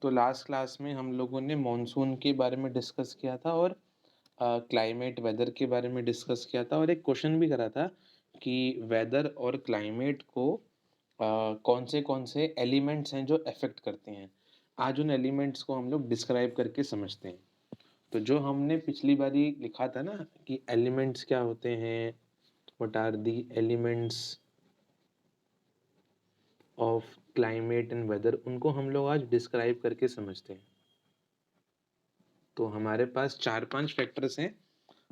तो last class में हम लोगों ने मॉनसून के बारे में डिस्कस किया था और क्लाइमेट वेदर के बारे में डिस्कस किया था और एक क्वेश्चन भी करा था कि वेदर और क्लाइमेट को कौन से एलिमेंट्स हैं जो अफेक्ट करते हैं। आज उन एलिमेंट्स को हम लोग डिस्क्राइब करके समझते हैं। तो जो हमने पिछली बारी लिखा था ना कि एलिमेंट्स क्या होते हैं, what are the elements of climate and weather, उनको हम लोग आज डिस्क्राइब करके समझते हैं। तो हमारे पास 4-5 फैक्टर्स हैं।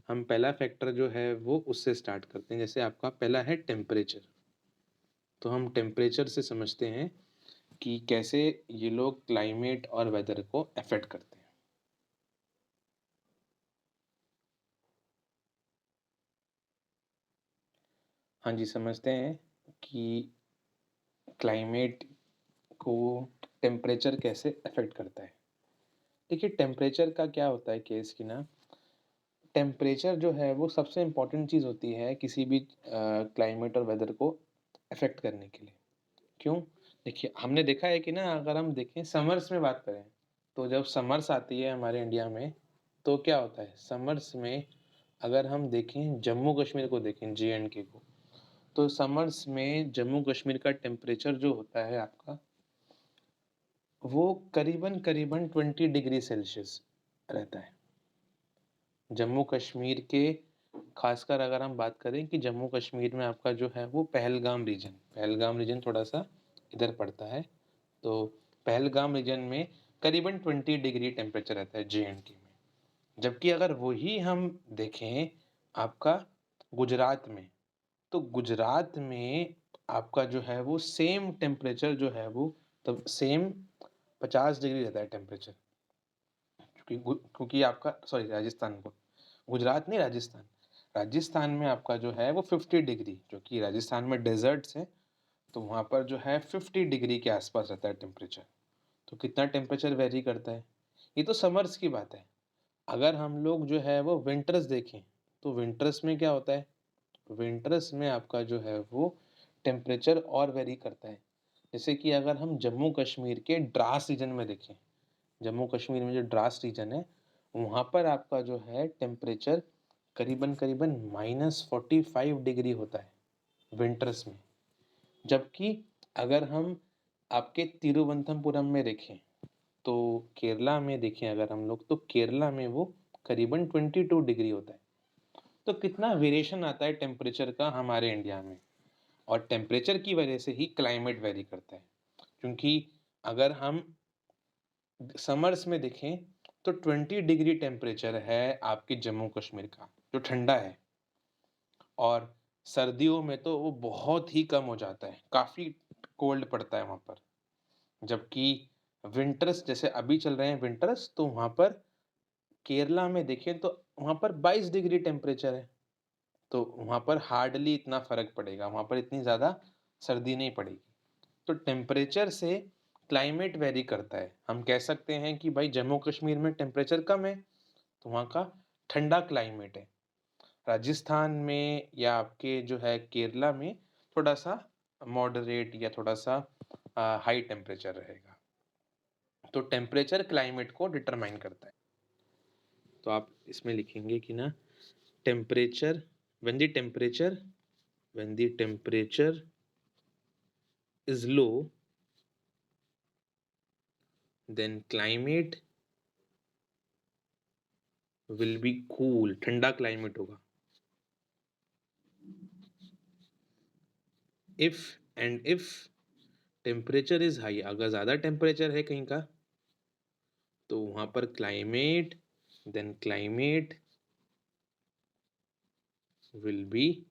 हम पहला फैक्टर जो है वो उससे स्टार्ट करते हैं। जैसे आपका पहला है टेम्परेचर, तो हम टेम्परेचर से समझते हैं कि कैसे ये लोग क्लाइमेट और वेदर को अफेक्ट करते हैं। हाँ जी, समझते हैं कि क्लाइमेट को टेम्परेचर कैसे अफेक्ट करता है। देखिए, टेम्परेचर का क्या होता है केस कि ना, टेम्परेचर जो है वो सबसे इम्पोर्टेंट चीज़ होती है किसी भी क्लाइमेट और वेदर को अफेक्ट करने के लिए। क्यों? देखिए, हमने देखा है कि ना, अगर हम देखें समर्स में बात करें, तो जब समर्स आती है हमारे इंडिया में, तो क्या होता है समर्स में, अगर हम देखें जम्मू कश्मीर को देखें, जे-एंड-के को, तो समर्स में जम्मू कश्मीर का टेम्परेचर जो होता है आपका, वो करीबन 20 डिग्री सेल्सियस रहता है। जम्मू कश्मीर के खासकर अगर हम बात करें कि जम्मू कश्मीर में आपका जो है वो पहलगाम रीजन थोड़ा सा इधर पड़ता है। तो पहलगाम रीजन में करीबन 20 डिग्री टेम्परेचर रहता है जे-एंड-के में। जबकि अगर वही हम देखें आपका गुजरात में, तो गुजरात में आपका जो है वो सेम टेम्परेचर जो है वो तब सेम 50 डिग्री रहता है टेम्परेचर। क्योंकि आपका सॉरी राजस्थान को, गुजरात नहीं राजस्थान, राजस्थान में आपका जो है वो 50 डिग्री, जो कि राजस्थान में डेजर्ट्स हैं, तो वहाँ पर जो है 50 डिग्री के आसपास रहता है टेम्परेचर। तो कितना टेम्परेचर वेरी करता है, ये तो समर्स की बात है। अगर हम लोग जो है वो विंटर्स देखें, तो विंटर्स में क्या होता है, विंटर्स में आपका जो है वो टेम्परेचर और वेरी करता है। जैसे कि अगर हम जम्मू कश्मीर के द्रास रीजन में देखें, जम्मू कश्मीर में जो द्रास रीजन है, वहाँ पर आपका जो है टेम्परेचर करीबन -45 डिग्री होता है विंटर्स में। जबकि अगर हम आपके तिरुवनंतपुरम में देखें, तो केरला में देखें अगर हम लोग, तो केरला में वो करीबन 22 डिग्री होता है। तो कितना वेरिएशन आता है टेम्परेचर का हमारे इंडिया में, और टेम्परेचर की वजह से ही क्लाइमेट वेरी करता है। क्योंकि अगर हम समर्स में देखें, तो 20 डिग्री टेम्परेचर है आपके जम्मू कश्मीर का, जो ठंडा है, और सर्दियों में तो वो बहुत ही कम हो जाता है, काफ़ी कोल्ड पड़ता है वहाँ पर। जबकि विंटर्स जैसे अभी चल रहे हैं विंटर्स, तो वहाँ पर केरला में देखें तो वहाँ पर 22 डिग्री टेम्परेचर है। तो वहाँ पर हार्डली इतना फ़र्क पड़ेगा, वहाँ पर इतनी ज़्यादा सर्दी नहीं पड़ेगी। तो टेम्परेचर से क्लाइमेट वेरी करता है। हम कह सकते हैं कि भाई जम्मू कश्मीर में टेम्परेचर कम है, तो वहाँ का ठंडा क्लाइमेट है। राजस्थान में या आपके जो है केरला में थोड़ा-सा मॉडरेट या थोड़ा-सा हाई टेम्परेचर रहेगा। तो टेम्परेचर क्लाइमेट को डिटरमाइन करता है। तो आप इसमें लिखेंगे कि ना, temperature when the temperature when the temperature is low, then climate will be cool, ठंडा क्लाइमेट होगा। If if temperature is high, अगर ज़्यादा टेम्परेचर है कहीं का, तो वहाँ पर क्लाइमेट विल बी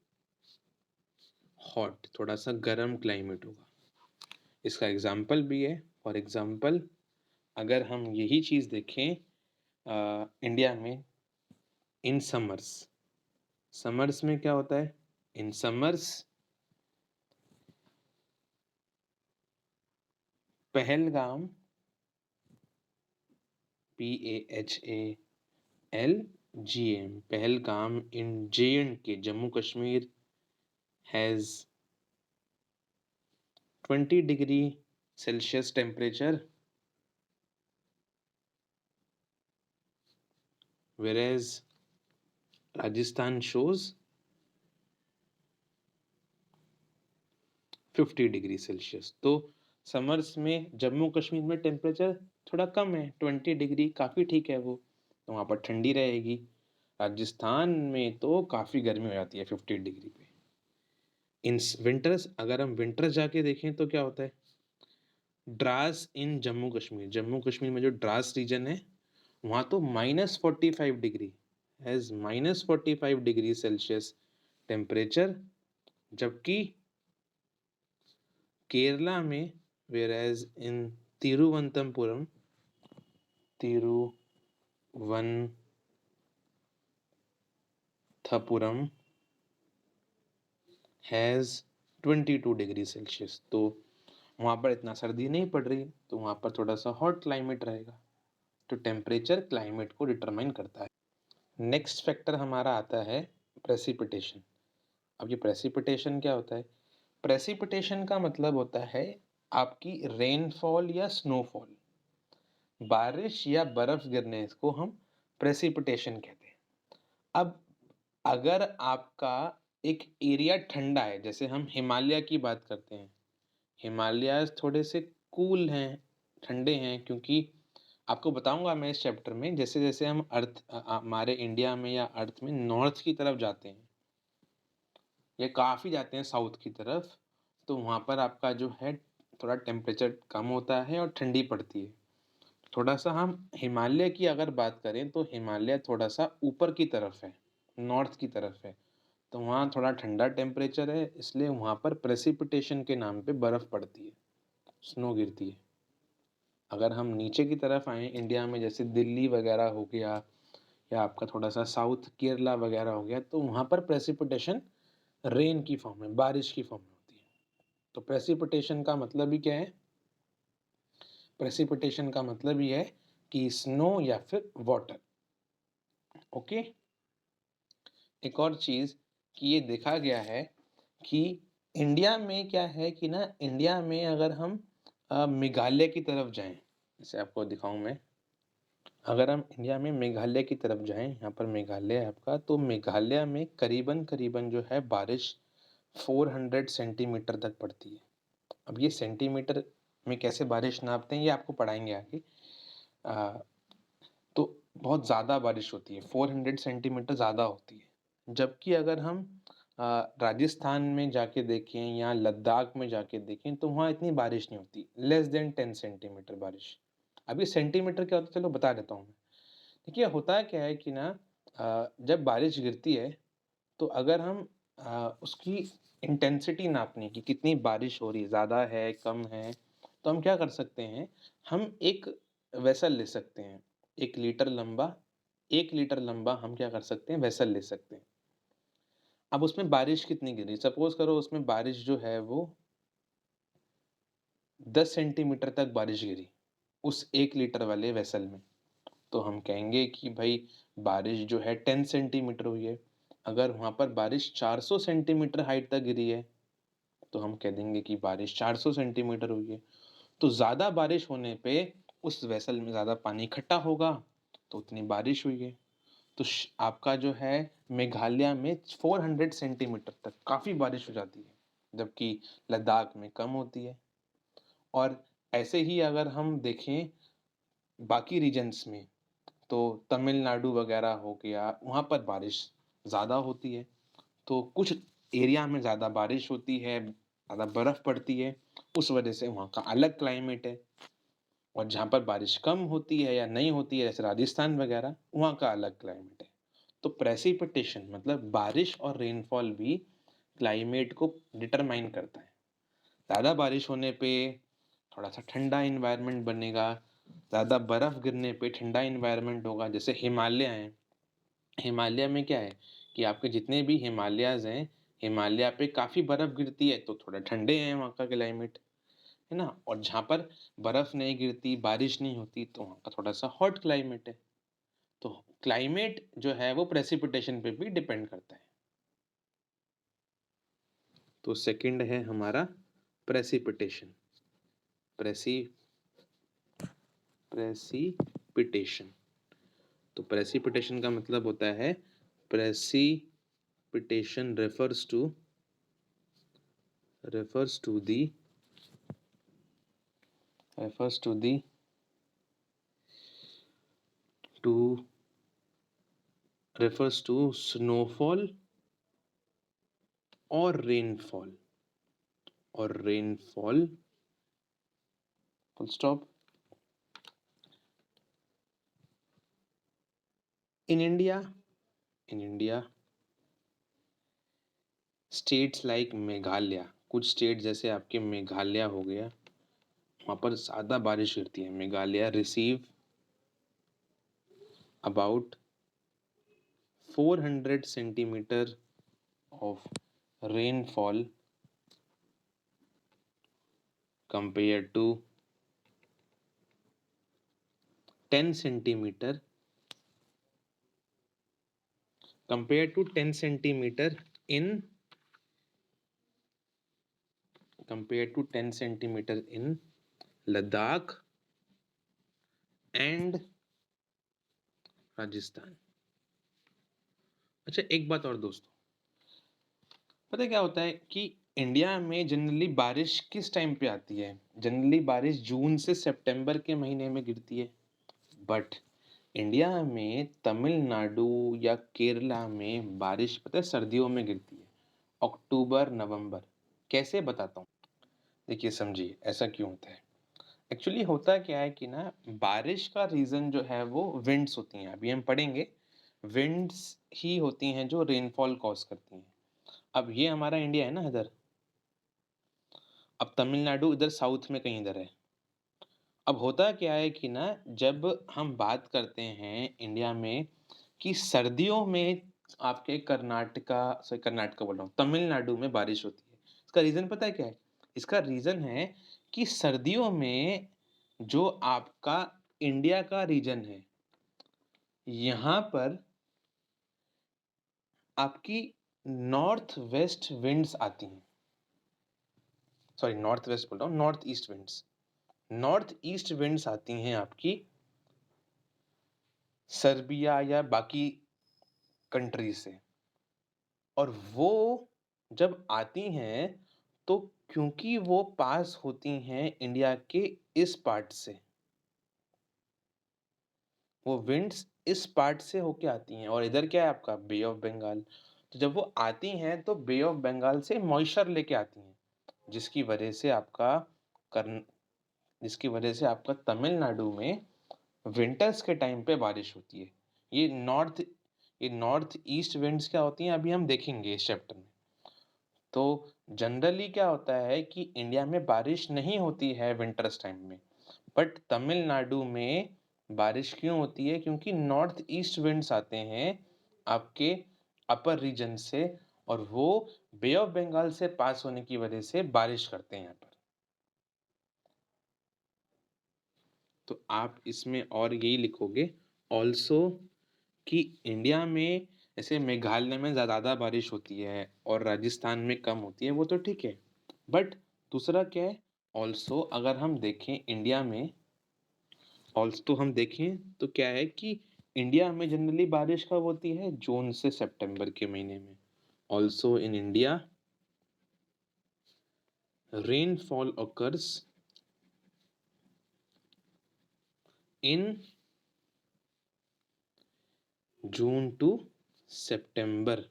हॉट, थोड़ा सा गर्म क्लाइमेट होगा। इसका एग्जाम्पल भी है। फॉर एग्जाम्पल, अगर हम यही चीज़ देखें इंडिया में, इन समर्स, समर्स में क्या होता है, in summers Pahalgam, PAHALGAM, Pahalgam in J&K, Jammu Kashmir, has 20 degree Celsius temperature whereas Rajasthan shows 50 degree Celsius. तो समर्स में जम्मू कश्मीर में टेम्परेचर थोड़ा कम है, 20 डिग्री काफ़ी ठीक है वो, तो वहाँ पर ठंडी रहेगी। राजस्थान में तो काफ़ी गर्मी हो जाती है 50 डिग्री पे। इन विंटर्स, अगर हम विंटर्स जाके देखें तो क्या होता है, द्रास इन जम्मू कश्मीर, जम्मू कश्मीर में जो द्रास रीजन है वहाँ तो -45 degree, has -45 degree Celsius temperature, जबकि केरला में whereas in Thiruvananthapuram has 22 degree Celsius. तो वहाँ पर इतना सर्दी नहीं पड़ रही, तो वहाँ पर थोड़ा सा हॉट क्लाइमेट रहेगा। तो टेम्परेचर क्लाइमेट को डिटरमाइन करता है। नेक्स्ट फैक्टर हमारा आता है प्रेसिपिटेशन। अब ये प्रेसिपिटेशन क्या होता है? प्रेसिपिटेशन का मतलब होता है आपकी रेनफॉल या स्नोफॉल, बारिश या बर्फ गिरने, इसको हम प्रेसिपिटेशन कहते हैं। अब अगर आपका एक एरिया ठंडा है, जैसे हम हिमालय की बात करते हैं, हिमालयाज़ थोड़े से कूल हैं, ठंडे हैं, क्योंकि आपको बताऊंगा मैं इस चैप्टर में, जैसे जैसे हम हमारे इंडिया में या अर्थ में नॉर्थ की तरफ जाते हैं या काफ़ी जाते हैं साउथ की तरफ, तो वहाँ पर आपका जो है थोड़ा टेम्परेचर कम होता है और ठंडी पड़ती है। थोड़ा सा हम हिमालय की अगर बात करें तो हिमालय थोड़ा सा ऊपर की तरफ है, नॉर्थ की तरफ है, तो वहाँ थोड़ा ठंडा टेम्परेचर है, इसलिए वहाँ पर प्रेसिपिटेशन के नाम पे बर्फ़ पड़ती है, स्नो गिरती है। अगर हम नीचे की तरफ आएँ इंडिया में, जैसे दिल्ली वगैरह हो गया या आपका थोड़ा सा साउथ केरला वगैरह हो गया, तो वहाँ पर प्रेसिपिटेशन रेन की फॉर्म में, बारिश की फॉर्म में होती है। तो प्रेसिपिटेशन का मतलब ही क्या है? प्रेसिपिटेशन का मतलब ही है कि स्नो या फिर वाटर। ओके। एक और चीज़ कि ये देखा गया है कि इंडिया में क्या है कि ना, इंडिया में अगर हम मेघालय की तरफ जाएं, जैसे आपको दिखाऊं मैं, अगर हम इंडिया में मेघालय की तरफ जाएं, यहाँ पर मेघालय है आपका, तो मेघालय में करीबन करीबन जो है बारिश 400 सेंटीमीटर तक पड़ती है। अब ये सेंटीमीटर में कैसे बारिश नापते हैं ये आपको पढ़ाएंगे आगे। तो बहुत ज़्यादा बारिश होती है, 400 सेंटीमीटर ज़्यादा होती है। जबकि अगर हम राजस्थान में जाके देखें या लद्दाख में जाके देखें तो वहाँ इतनी बारिश नहीं होती, लेस देन 10 सेंटीमीटर बारिश। अभी सेंटीमीटर क्या होता है चलो बता देता हूँ मैं। देखिए होता क्या है कि ना, जब बारिश गिरती है तो अगर हम उसकी इंटेंसिटी नापने की, कितनी बारिश हो रही है, ज़्यादा है कम है, तो हम क्या कर सकते हैं, हम एक वेसल ले सकते हैं, 1 लीटर लंबा हम क्या कर सकते हैं, वेसल ले सकते हैं। अब उसमें बारिश कितनी गिरी, सपोज करो उसमें बारिश जो है वो 10 सेंटीमीटर तक बारिश गिरी उस 1 लीटर वाले वेसल में, तो हम कहेंगे कि भाई बारिश जो है 10 सेंटीमीटर हुई है। अगर वहाँ पर बारिश 400 सेंटीमीटर हाइट तक गिरी है तो हम कह देंगे कि बारिश 400 सेंटीमीटर हुई है। तो ज़्यादा बारिश होने पे उस वेसल में ज़्यादा पानी इकट्ठा होगा, तो उतनी बारिश हुई है। तो आपका जो है मेघालय में 400 सेंटीमीटर तक काफ़ी बारिश हो जाती है, जबकि लद्दाख में कम होती है। और ऐसे ही अगर हम देखें बाकी रीजन्स में, तो तमिलनाडु वगैरह हो गया, वहाँ पर बारिश ज़्यादा होती है। तो कुछ एरिया में ज़्यादा बारिश होती है, ज़्यादा बर्फ़ पड़ती है, उस वजह से वहाँ का अलग क्लाइमेट है। और जहाँ पर बारिश कम होती है या नहीं होती है, जैसे राजस्थान वगैरह, वहाँ का अलग क्लाइमेट है। तो प्रेसिपिटेशन मतलब बारिश और रेनफॉल भी क्लाइमेट को डिटरमाइन करता है। ज़्यादा बारिश होने पे थोड़ा सा ठंडा इन्वायरमेंट बनेगा, ज़्यादा बर्फ़ गिरने पे ठंडा इन्वायरमेंट होगा। जैसे हिमालय हैं, हिमालय में क्या है कि आपके जितने भी हिमालयाज़ हैं, हिमालय पे काफ़ी बर्फ़ गिरती है, तो थोड़ा ठंडे हैं वहाँ का क्लाइमेट, है ना? और जहाँ पर बर्फ़ नहीं गिरती, बारिश नहीं होती, तो वहाँ का थोड़ा-सा हॉट क्लाइमेट है। तो क्लाइमेट जो है वो प्रेसिपिटेशन पे भी डिपेंड करता है। तो सेकंड है हमारा प्रेसिपिटेशन। प्रेसी प्रेसिपिटेशन। तो प्रेसिपिटेशन का मतलब होता है precipitation refers to snowfall or rainfall full stop. In India, states like Meghalaya, कुछ स्टेट जैसे आपके मेघालय हो गया, वहाँ पर ज़्यादा बारिश गिरती है. Meghalaya receive about 400 centimeter of rainfall compared to 10 centimeter in Ladakh and Rajasthan. अच्छा, एक बात और दोस्तों, पता है क्या होता है कि इंडिया में जनरली बारिश किस टाइम पे आती है? जनरली बारिश जून से सितंबर के महीने में गिरती है. बट इंडिया में तमिलनाडु या केरला में बारिश पता है सर्दियों में गिरती है, अक्टूबर नवंबर. कैसे बताता हूँ, देखिए समझिए ऐसा क्यों होता है. एक्चुअली होता क्या है कि ना, बारिश का रीजन जो है वो विंड्स होती हैं. अभी हम पढ़ेंगे, विंड्स ही होती हैं जो रेनफॉल कॉज करती हैं. अब ये हमारा इंडिया है ना इधर, अब तमिलनाडु इधर साउथ में कहीं इधर है. अब होता क्या है कि ना, जब हम बात करते हैं इंडिया में कि सर्दियों में आपके कर्नाटका बोल रहा हूँ, तमिलनाडु में बारिश होती है. इसका रीजन पता है क्या है? इसका रीजन है कि सर्दियों में जो आपका इंडिया का रीजन है, यहाँ पर आपकी नॉर्थ वेस्ट विंड्स आती हैं. सॉरी, नॉर्थ वेस्ट बोल रहा हूँ, नॉर्थ ईस्ट विंड्स आती हैं आपकी सर्बिया या बाकी कंट्री से. और वो जब आती हैं तो क्योंकि वो पास होती हैं इंडिया के इस पार्ट से, वो विंड्स इस पार्ट से होके आती हैं, और इधर क्या है आपका बे ऑफ बंगाल. तो जब वो आती हैं तो बे ऑफ बंगाल से मॉइस्चर लेके आती हैं, जिसकी वजह से आपका कर्न जिसकी वजह से आपका तमिलनाडु में विंटर्स के टाइम पे बारिश होती है. ये नॉर्थ ईस्ट विंड्स क्या होती हैं अभी हम देखेंगे इस चैप्टर में. तो जनरली क्या होता है कि इंडिया में बारिश नहीं होती है विंटर्स टाइम में, बट तमिलनाडु में बारिश क्यों होती है? क्योंकि नॉर्थ ईस्ट विंड्स आते हैं आपके अपर रीजन से, और वो बे ऑफ बंगाल से पास होने की वजह से बारिश करते हैं यहाँ पर. तो आप इसमें और यही लिखोगे ऑल्सो कि इंडिया में ऐसे मेघालय में ज़्यादा बारिश होती है और राजस्थान में कम होती है, वो तो ठीक है. बट दूसरा क्या है, ऑल्सो अगर हम देखें इंडिया में, ऑल्सो हम देखें तो क्या है कि इंडिया में जनरली बारिश कब होती है? जून से सितंबर के महीने में. Also in India rainfall occurs in June to September.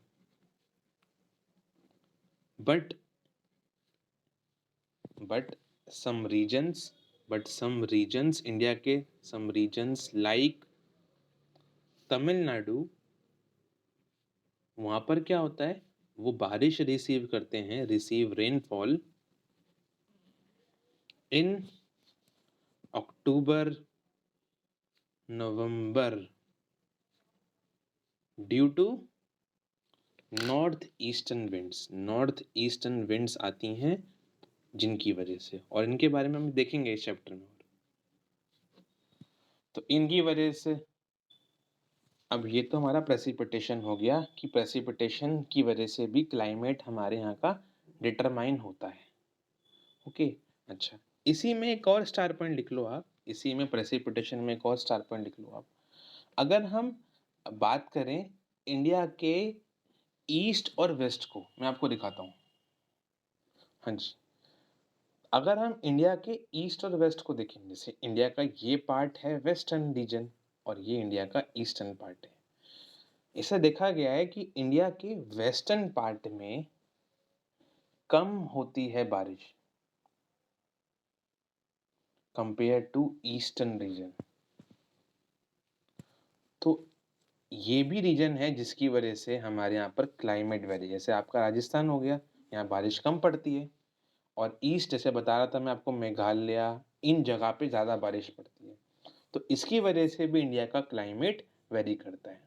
But some regions, India के some regions like तमिलनाडु, वहाँ पर क्या होता है, वो बारिश रिसीव करते हैं, receive rainfall in October November due to north eastern winds आती हैं जिनकी वजह से, और इनके बारे में हम देखेंगे इस चैप्टर में. तो इनकी वजह से, अब ये तो हमारा प्रेसिपिटेशन हो गया कि प्रेसिपिटेशन की वजह से भी क्लाइमेट हमारे यहाँ का डिटरमाइन होता है. ओके, अच्छा, इसी में एक और स्टार पॉइंट लिख लो आप, इसी में प्रेसिपिटेशन में एक और स्टार पॉइंट लिख लो आप. अगर हम बात करें इंडिया के ईस्ट और वेस्ट को, मैं आपको दिखाता हूँ। हाँ जी। अगर हम इंडिया के ईस्ट और वेस्ट को देखें, जैसे इंडिया का ये पार्ट है वेस्टर्न रीजन और ये इंडिया का ईस्टर्न पार्ट है। इसे देखा गया है कि इंडिया के वेस्टर्न पार्ट में कम होती है बारिश कंपेयर टू ईस्टर्न रीजन। तो ये भी रीजन है जिसकी वजह से हमारे यहाँ पर क्लाइमेट वेरी, जैसे आपका राजस्थान हो गया, यहाँ बारिश कम पड़ती है, और ईस्ट जैसे बता रहा था मैं आपको, मेघालय, इन जगह पे ज़्यादा बारिश पड़ती है। तो इसकी वजह से भी इंडिया का क्लाइमेट वेरी करता है।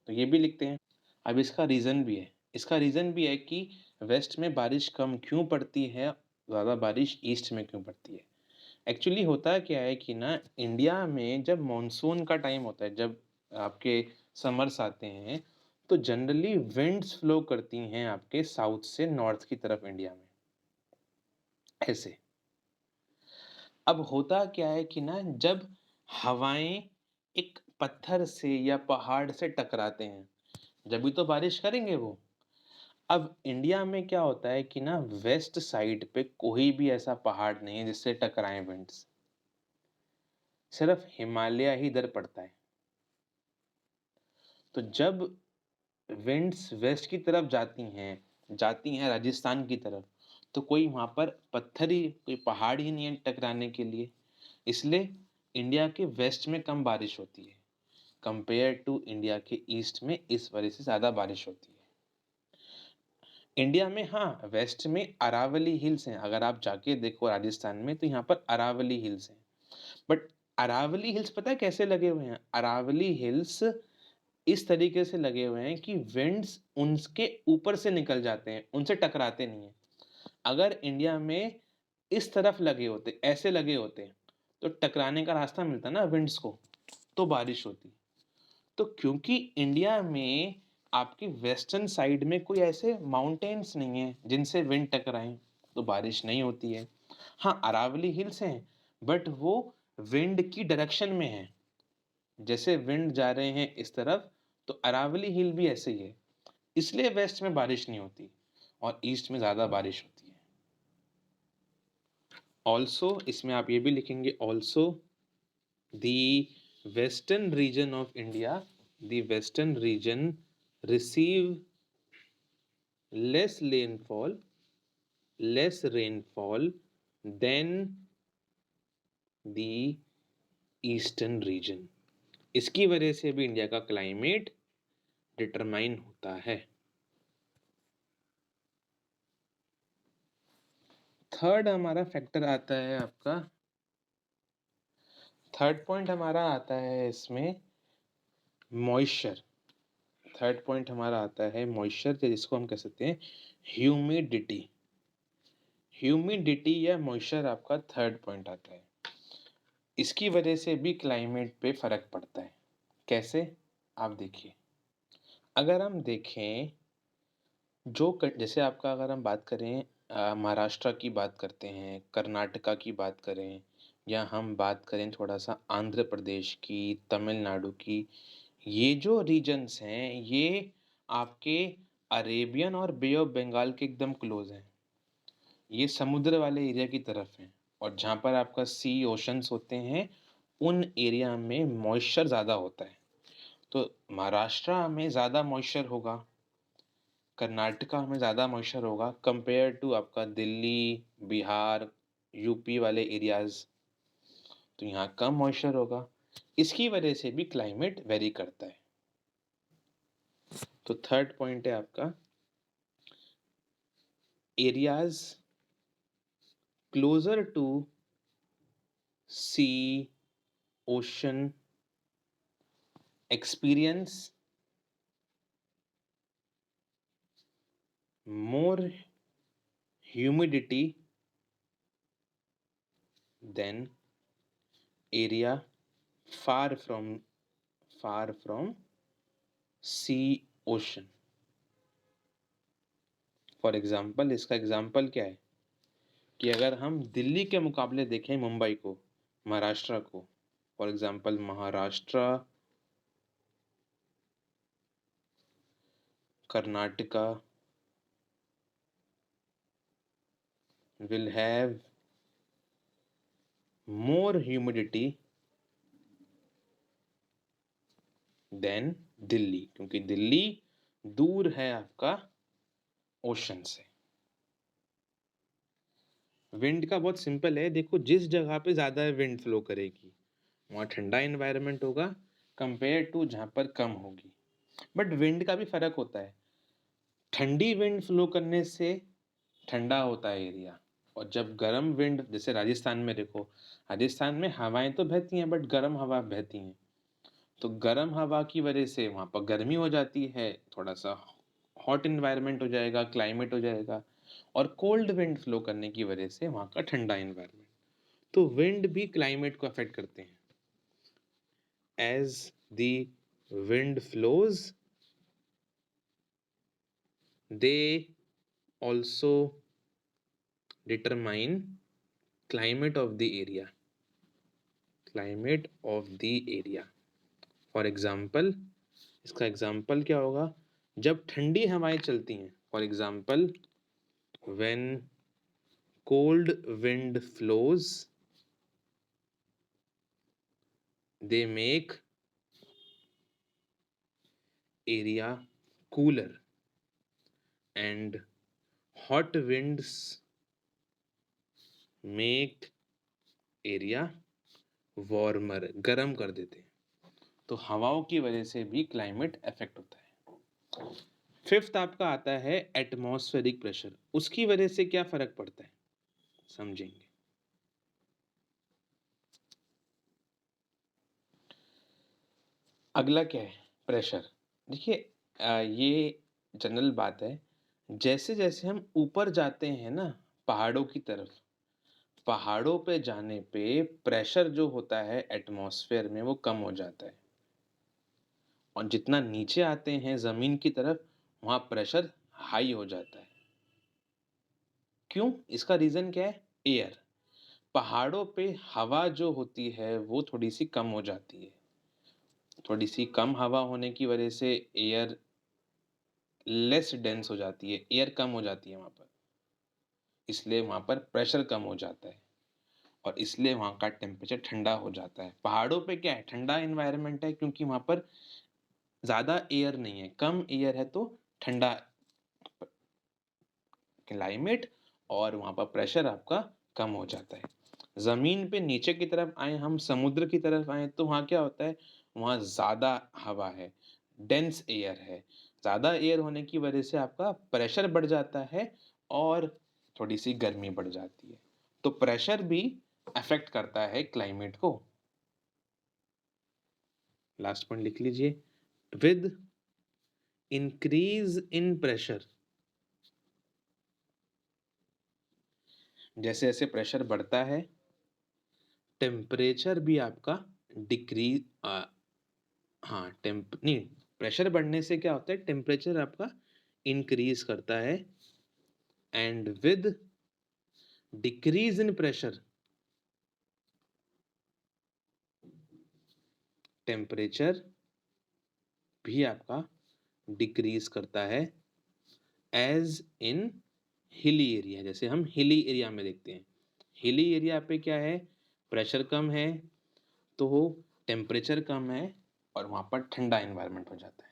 तो ये भी लिखते हैं। अब इसका रीज़न भी है। इसका रीज़न भी है कि वेस्ट में बारिश कम क्यों पड़ती है, ज़्यादा बारिश ईस्ट में क्यों पड़ती है। एक्चुअली होता क्या है कि ना, इंडिया में जब मॉनसून का टाइम होता है, जब आपके समर्स आते हैं, तो जनरली विंड्स फ्लो करती हैं आपके साउथ से नॉर्थ की तरफ इंडिया में, ऐसे। अब होता क्या है कि ना, जब हवाएं एक पत्थर से या पहाड़ से टकराते हैं, जब भी तो बारिश करेंगे वो। अब इंडिया में क्या होता है कि ना, वेस्ट साइड पे कोई भी ऐसा पहाड़ नहीं है जिससे टकराएं विंड्स, सिर्फ हिमालय ही इधर पड़ता है। तो जब विंड्स वेस्ट की तरफ जाती हैं राजस्थान की तरफ, तो कोई वहां पर पत्थर ही, कोई पहाड़ ही नहीं है टकराने के लिए। इसलिए इंडिया के वेस्ट में कम बारिश होती है कंपेयर टू इंडिया के ईस्ट में, इस वजह से ज़्यादा बारिश होती है। इंडिया में हाँ, वेस्ट में अरावली हिल्स हैं, अगर आप जाके देखो राजस्थान में, तो यहाँ पर अरावली हिल्स हैं। बट अरावली हिल्स पता है कैसे लगे हुए हैं? अरावली हिल्स इस तरीके से लगे हुए हैं कि विंड्स उनके ऊपर से निकल जाते हैं, उनसे टकराते नहीं हैं। अगर इंडिया में इस तरफ लगे होते, ऐसे लगे होते, तो टकराने का रास्ता मिलता ना विंड्स को, तो बारिश होती। तो क्योंकि इंडिया में आपकी वेस्टर्न साइड में कोई ऐसे माउंटेन्स नहीं है जिनसे विंड टकराएं, तो बारिश नहीं होती है। हाँ, अरावली हिल्स हैं, बट वो विंड की डायरेक्शन में है, जैसे विंड जा रहे हैं इस तरफ, तो अरावली हिल भी ऐसे ही है। इसलिए वेस्ट में बारिश नहीं होती और ईस्ट में ज़्यादा बारिश होती है। ऑल्सो इसमें आप ये भी लिखेंगे, also the western region of India, the western region receive less rainfall, less rainfall than the eastern region. इसकी वजह से भी इंडिया का क्लाइमेट डिटरमाइन होता है। थर्ड हमारा फैक्टर आता है आपका, थर्ड पॉइंट हमारा आता है इसमें मॉइस्चर। थर्ड पॉइंट हमारा आता है मॉइस्चर, जिसको हम कह सकते हैं ह्यूमिडिटी। ह्यूमिडिटी या मॉइस्चर आपका थर्ड पॉइंट आता है। इसकी वजह से भी क्लाइमेट पे फर्क पड़ता है। कैसे? आप देखिए, अगर हम देखें जैसे आपका, अगर हम बात करें महाराष्ट्र की बात करते हैं, कर्नाटका की बात करें, या हम बात करें थोड़ा सा आंध्र प्रदेश की, तमिलनाडु की, ये जो रीजन्स हैं ये आपके अरेबियन और बे ऑफ बंगाल के एकदम क्लोज हैं। ये समुद्र वाले एरिया की तरफ है, और जहाँ पर आपका सी ओशंस होते हैं, उन एरिया में मॉइस्चर ज़्यादा होता है। तो महाराष्ट्र में ज़्यादा मॉइस्चर होगा, कर्नाटका में ज़्यादा मॉइस्चर होगा कंपेयर टू आपका दिल्ली, बिहार, यूपी वाले एरियाज। तो यहाँ कम मॉइस्चर होगा, इसकी वजह से भी क्लाइमेट वेरी करता है। तो थर्ड पॉइंट है आपका areas closer to sea ocean experience more humidity than area far from sea ocean. For example, इसका एग्जाम्पल क्या है कि अगर हम दिल्ली के मुकाबले देखें मुंबई को, महाराष्ट्र को, for example Maharashtra Karnataka will have more humidity than Delhi, क्योंकि दिल्ली दूर है आपका ओशन से। विंड का बहुत सिंपल है, देखो जिस जगह पे ज़्यादा विंड फ्लो करेगी वहाँ ठंडा एनवायरनमेंट होगा कंपेयर टू जहाँ पर कम होगी। बट विंड का भी फर्क होता है, ठंडी विंड फ्लो करने से ठंडा होता है एरिया, और जब गर्म विंड, जैसे राजस्थान में देखो, राजस्थान में हवाएं तो बहती हैं बट गर्म हवा बहती हैं, तो गर्म हवा की वजह से वहाँ पर गर्मी हो जाती है, थोड़ा सा हॉट इन्वायरमेंट हो जाएगा, क्लाइमेट हो जाएगा, और कोल्ड विंड फ्लो करने की वजह से वहाँ का ठंडा इन्वायरमेंट। तो विंड भी क्लाइमेट को अफेक्ट करते हैं। As the wind flows they also determine climate of the area, climate of the area. For example, इसका एग्जाम्पल क्या होगा, जब ठंडी हवाएं चलती हैं, for example when cold wind flows, they make area cooler, and hot winds make area warmer, गर्म कर देते हैं। तो हवाओं की वजह से भी क्लाइमेट अफेक्ट होता है। फिफ्थ आपका आता है एटमॉस्फेरिक प्रेशर, उसकी वजह से क्या फर्क पड़ता है समझेंगे। अगला क्या है, प्रेशर। देखिए ये जनरल बात है, जैसे जैसे हम ऊपर जाते हैं ना पहाड़ों की तरफ, पहाड़ों पे जाने पे प्रेशर जो होता है एटमॉस्फेयर में वो कम हो जाता है, और जितना नीचे आते हैं ज़मीन की तरफ वहाँ प्रेशर हाई हो जाता है। क्यों? इसका रीज़न क्या है? एयर। पहाड़ों पे हवा जो होती है वो थोड़ी सी कम हो जाती है, थोड़ी सी कम हवा होने की वजह से एयर लेस डेंस हो जाती है, एयर कम हो जाती है वहाँ पर, इसलिए वहाँ पर प्रेशर कम हो जाता है, और इसलिए वहाँ का टेम्परेचर ठंडा हो जाता है। पहाड़ों पे क्या है, ठंडा इन्वायरमेंट है क्योंकि वहाँ पर ज़्यादा एयर नहीं है, कम एयर है तो ठंडा क्लाइमेट, और वहाँ पर प्रेशर आपका कम हो जाता है। ज़मीन पे नीचे की तरफ आए हम, समुद्र की तरफ आए, तो वहाँ क्या होता है, वहाँ ज़्यादा हवा है, डेंस एयर है, ज़्यादा एयर होने की वजह से आपका प्रेशर बढ़ जाता है और थोड़ी सी गर्मी बढ़ जाती है। तो प्रेशर भी अफेक्ट करता है क्लाइमेट को। लास्ट पॉइंट लिख लीजिए, विद इंक्रीज इन प्रेशर, जैसे जैसे प्रेशर बढ़ता है टेम्परेचर भी आपका डिक्रीज, हाँ टेम्प नहीं, प्रेशर बढ़ने से क्या होता है, टेम्परेचर आपका इंक्रीज करता है, and with decrease in pressure temperature भी आपका डिक्रीज करता है, एज इन हिली एरिया। जैसे हम हिली एरिया में देखते हैं, हिली एरिया पे क्या है, प्रेशर कम है तो टेम्परेचर कम है और वहाँ पर ठंडा एनवायरनमेंट हो जाता है।